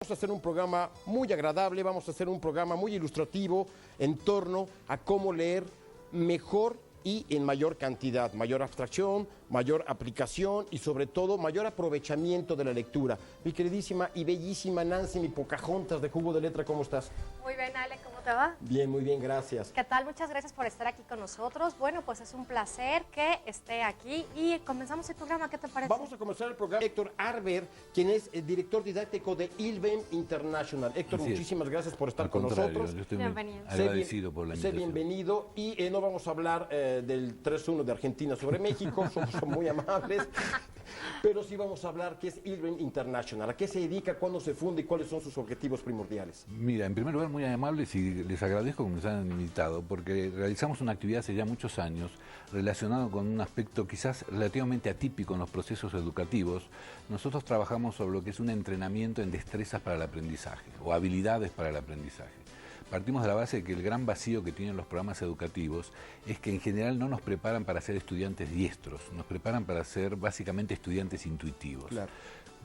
Vamos a hacer un programa muy agradable, vamos a hacer un programa muy ilustrativo en torno a cómo leer mejor y en mayor cantidad, mayor abstracción, mayor aplicación y sobre todo mayor aprovechamiento de la lectura. Mi queridísima y bellísima Nancy, mi Pocahontas de Jugo de Letra, ¿cómo estás? Muy bien, Ale, ¿cómo te va? Bien, muy bien, gracias. ¿Qué tal? Muchas gracias por estar aquí con nosotros. Bueno, pues es un placer que esté aquí y comenzamos el programa. ¿Qué te parece? Vamos a comenzar el programa. Héctor Arber, quien es el director didáctico de ILVEN International. Héctor, muchísimas gracias por estar con nosotros. Yo estoy bienvenido. Muy agradecido por la invitación. Sé bienvenido y no vamos a hablar del 3-1 de Argentina sobre México, somos muy amables, pero sí vamos a hablar qué es ILVEN International, a qué se dedica, cuándo se funda y cuáles son sus objetivos primordiales. Mira, en primer lugar, muy amables y les agradezco que nos hayan invitado, porque realizamos una actividad hace ya muchos años relacionado con un aspecto quizás relativamente atípico en los procesos educativos. Nosotros trabajamos sobre lo que es un entrenamiento en destrezas para el aprendizaje o habilidades para el aprendizaje. Partimos de la base de que el gran vacío que tienen los programas educativos es que en general no nos preparan para ser estudiantes diestros, nos preparan para ser básicamente estudiantes intuitivos. Claro.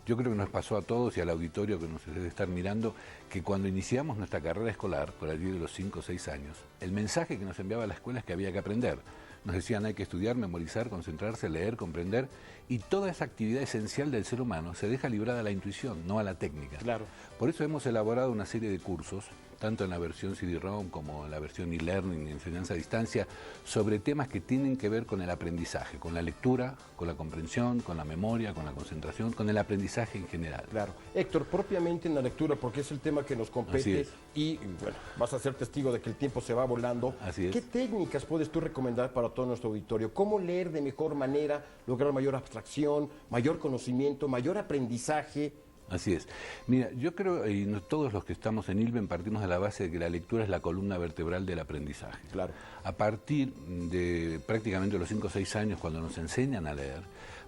Yo creo que nos pasó a todos y al auditorio que nos debe estar mirando que cuando iniciamos nuestra carrera escolar, por allí de los 5 o 6 años, el mensaje que nos enviaba la escuela es que había que aprender. Nos decían hay que estudiar, memorizar, concentrarse, leer, comprender, y toda esa actividad esencial del ser humano se deja librada a la intuición, no a la técnica. Claro. Por eso hemos elaborado una serie de cursos, tanto en la versión CD-ROM como en la versión e-learning, enseñanza a distancia, sobre temas que tienen que ver con el aprendizaje, con la lectura, con la comprensión, con la memoria, con la concentración, con el aprendizaje en general. Claro. Héctor, propiamente en la lectura, porque es el tema que nos compete y bueno, vas a ser testigo de que el tiempo se va volando. Así es. ¿Qué técnicas puedes tú recomendar para todo nuestro auditorio? ¿Cómo leer de mejor manera, lograr mayor abstracción, mayor conocimiento, mayor aprendizaje? Así es. Mira, yo creo, y todos los que estamos en ILVEN partimos de la base de que la lectura es la columna vertebral del aprendizaje. Claro. A partir de prácticamente los 5 o 6 años, cuando nos enseñan a leer,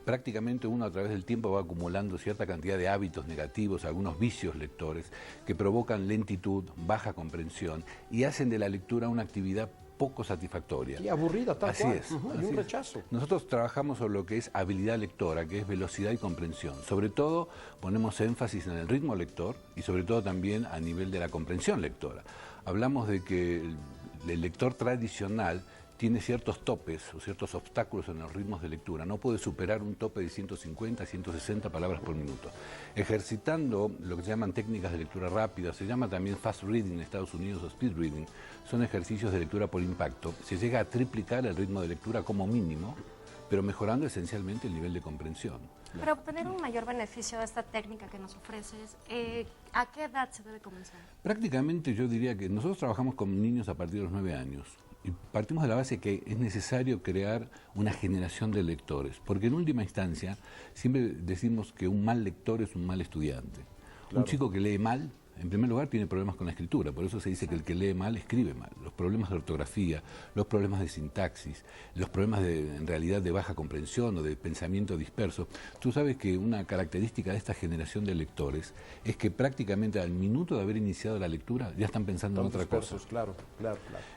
prácticamente uno a través del tiempo va acumulando cierta cantidad de hábitos negativos, algunos vicios lectores, que provocan lentitud, baja comprensión y hacen de la lectura una actividad poco satisfactoria. Y aburrida, tal así cual. Es, Y un rechazo. Nosotros trabajamos sobre lo que es habilidad lectora, que es velocidad y comprensión. Sobre todo ponemos énfasis en el ritmo lector y sobre todo también a nivel de la comprensión lectora. Hablamos de que el lector tradicional tiene ciertos topes o ciertos obstáculos en los ritmos de lectura. No puede superar un tope de 150 a 160 palabras por minuto. Ejercitando lo que se llaman técnicas de lectura rápida, se llama también fast reading en Estados Unidos o speed reading, son ejercicios de lectura por impacto. Se llega a triplicar el ritmo de lectura como mínimo, pero mejorando esencialmente el nivel de comprensión. Para obtener un mayor beneficio de esta técnica que nos ofreces, ¿a qué edad se debe comenzar? Prácticamente yo diría que nosotros trabajamos con niños a partir de los 9 años. Y partimos de la base que es necesario crear una generación de lectores, porque en última instancia siempre decimos que un mal lector es un mal estudiante. Claro. Un chico que lee mal, en primer lugar, tiene problemas con la escritura, por eso se dice que el que lee mal escribe mal. Los problemas de ortografía, los problemas de sintaxis, los problemas en realidad de baja comprensión o de pensamiento disperso. Tú sabes que una característica de esta generación de lectores es que prácticamente al minuto de haber iniciado la lectura ya están pensando en otra cosa. Claro.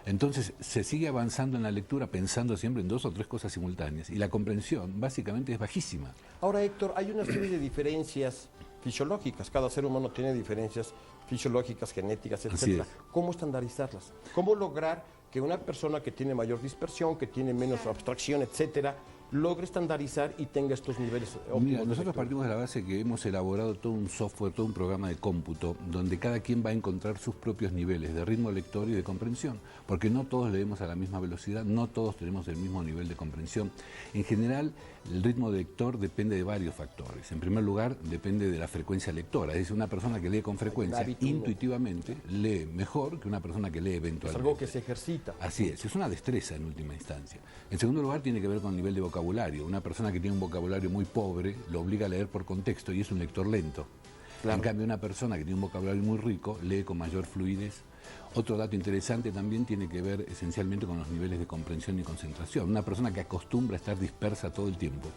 Entonces se sigue avanzando en la lectura pensando siempre en 2 o 3 cosas simultáneas y la comprensión básicamente es bajísima. Ahora, Héctor, hay una serie de diferencias fisiológicas. Cada ser humano tiene diferencias fisiológicas, genéticas, etc. ¿Cómo estandarizarlas? ¿Cómo lograr que una persona que tiene mayor dispersión, que tiene menos abstracción, etcétera, logre estandarizar y tenga estos niveles óptimos? Mira, nosotros partimos de la base que hemos elaborado todo un software, todo un programa de cómputo, donde cada quien va a encontrar sus propios niveles de ritmo lector y de comprensión, porque no todos leemos a la misma velocidad, no todos tenemos el mismo nivel de comprensión. En general, el ritmo de lector depende de varios factores. En primer lugar, depende de la frecuencia lectora, es decir, una persona que lee con frecuencia, intuitivamente, lee mejor que una persona que lee eventualmente. Es algo que se ejercita. Así es una destreza en última instancia. En segundo lugar, tiene que ver con el nivel de vocabulario. Una persona que tiene un vocabulario muy pobre lo obliga a leer por contexto y es un lector lento. Claro. En cambio, una persona que tiene un vocabulario muy rico lee con mayor fluidez. Otro dato interesante también tiene que ver esencialmente con los niveles de comprensión y concentración. Una persona que acostumbra a estar dispersa todo el tiempo,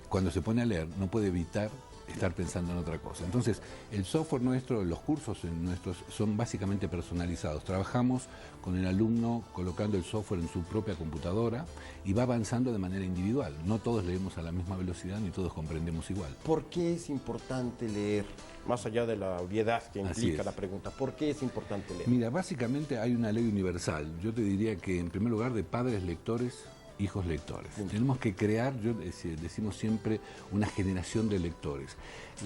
cuando se pone a leer no puede evitar estar pensando en otra cosa. Entonces, el software nuestro, los cursos nuestros son básicamente personalizados. Trabajamos con el alumno colocando el software en su propia computadora y va avanzando de manera individual. No todos leemos a la misma velocidad ni todos comprendemos igual. ¿Por qué es importante leer? Más allá de la obviedad que implica la pregunta, ¿por qué es importante leer? Mira, básicamente hay una ley universal. Yo te diría que en primer lugar de padres lectores, hijos lectores. Tenemos que crear, decimos siempre, una generación de lectores.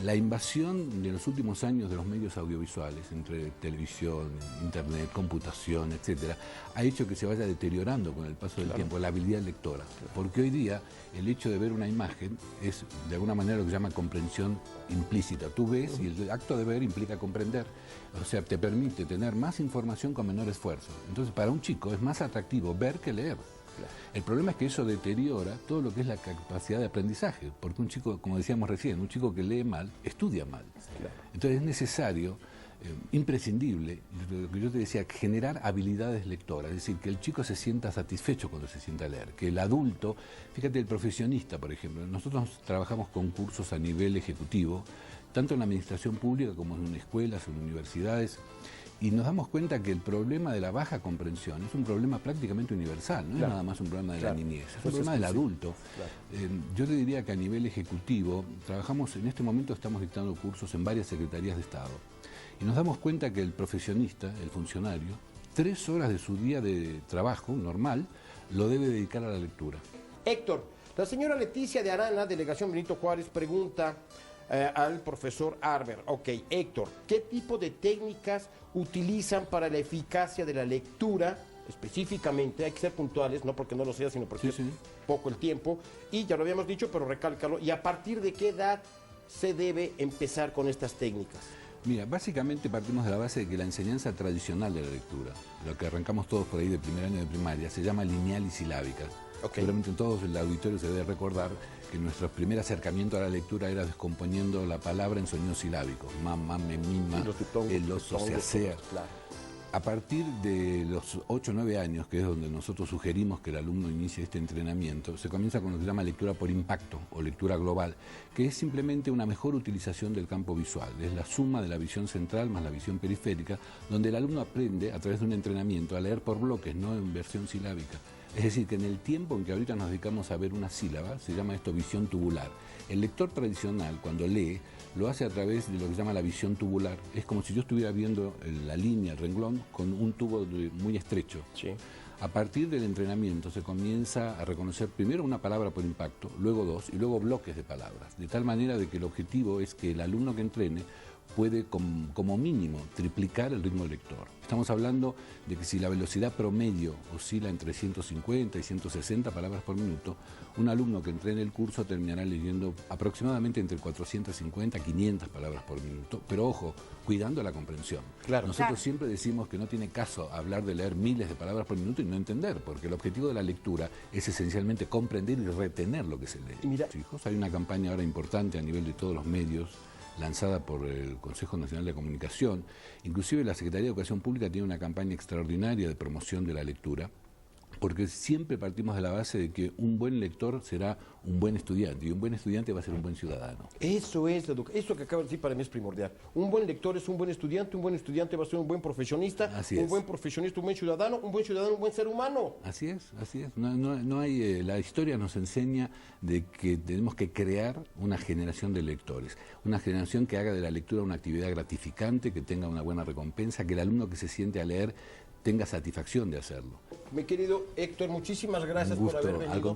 La invasión de los últimos años de los medios audiovisuales, entre televisión, internet, computación, etcétera, ha hecho que se vaya deteriorando con el paso del tiempo la habilidad lectora. Porque hoy día el hecho de ver una imagen es de alguna manera lo que se llama comprensión implícita. Tú ves y el acto de ver implica comprender. O sea, te permite tener más información con menor esfuerzo. Entonces, para un chico es más atractivo ver que leer. El problema es que eso deteriora todo lo que es la capacidad de aprendizaje, porque un chico, como decíamos recién, un chico que lee mal, estudia mal. Entonces es necesario, imprescindible, lo que yo te decía, generar habilidades lectoras, es decir, que el chico se sienta satisfecho cuando se sienta a leer, que el adulto, fíjate, el profesionista, por ejemplo, nosotros trabajamos con cursos a nivel ejecutivo, tanto en la administración pública como en escuelas, en universidades, y nos damos cuenta que el problema de la baja comprensión es un problema prácticamente universal, no es nada más un problema de la niñez, es un problema del adulto. Yo te diría que a nivel ejecutivo, trabajamos, en este momento estamos dictando cursos en varias secretarías de Estado, y nos damos cuenta que el profesionista, el funcionario, 3 horas de su día de trabajo normal lo debe dedicar a la lectura. Héctor, la señora Leticia de Arana, Delegación Benito Juárez, pregunta al profesor Arber. Ok, Héctor, ¿qué tipo de técnicas utilizan para la eficacia de la lectura? Específicamente, hay que ser puntuales, no porque no lo sea, sino porque es poco el tiempo. Y ya lo habíamos dicho, pero recálcalo. ¿Y a partir de qué edad se debe empezar con estas técnicas? Mira, básicamente partimos de la base de que la enseñanza tradicional de la lectura, lo que arrancamos todos por ahí de primer año de primaria, se llama lineal y silábica. Seguramente en todos el auditorio se debe recordar que nuestro primer acercamiento a la lectura era descomponiendo la palabra en sonidos silábicos. Mamá, me, mima, el oso, se asea. A partir de los 8 o 9 años, que es donde nosotros sugerimos que el alumno inicie este entrenamiento, se comienza con lo que se llama lectura por impacto o lectura global, que es simplemente una mejor utilización del campo visual. Es la suma de la visión central más la visión periférica, donde el alumno aprende a través de un entrenamiento a leer por bloques, no en versión silábica. Es decir, que en el tiempo en que ahorita nos dedicamos a ver una sílaba, se llama esto visión tubular. El lector tradicional, cuando lee, lo hace a través de lo que se llama la visión tubular. Es como si yo estuviera viendo la línea, el renglón, con un tubo muy estrecho. A partir del entrenamiento se comienza a reconocer primero una palabra por impacto, luego 2 y luego bloques de palabras. De tal manera de que el objetivo es que el alumno que entrene puede como mínimo triplicar el ritmo lector. Estamos hablando de que si la velocidad promedio oscila entre 150 y 160 palabras por minuto, un alumno que entrene el curso terminará leyendo aproximadamente entre 450 y 500 palabras por minuto, pero ojo, cuidando la comprensión. Nosotros siempre decimos que no tiene caso hablar de leer miles de palabras por minuto y no entender, porque el objetivo de la lectura es esencialmente comprender y retener lo que se lee. Mira, hijos, hay una campaña ahora importante a nivel de todos los medios, lanzada por el Consejo Nacional de Comunicación. Inclusive la Secretaría de Educación Pública tiene una campaña extraordinaria de promoción de la lectura, porque siempre partimos de la base de que un buen lector será un buen estudiante y un buen estudiante va a ser un buen ciudadano. Eso es la educación. Eso que acabo de decir para mí es primordial. Un buen lector es un buen estudiante va a ser un buen profesionista, buen profesionista, un buen ciudadano, un buen ser humano. Así es. No hay, la historia nos enseña de que tenemos que crear una generación de lectores, una generación que haga de la lectura una actividad gratificante, que tenga una buena recompensa, que el alumno que se siente a leer tenga satisfacción de hacerlo. Mi querido Héctor, muchísimas gracias por haber venido.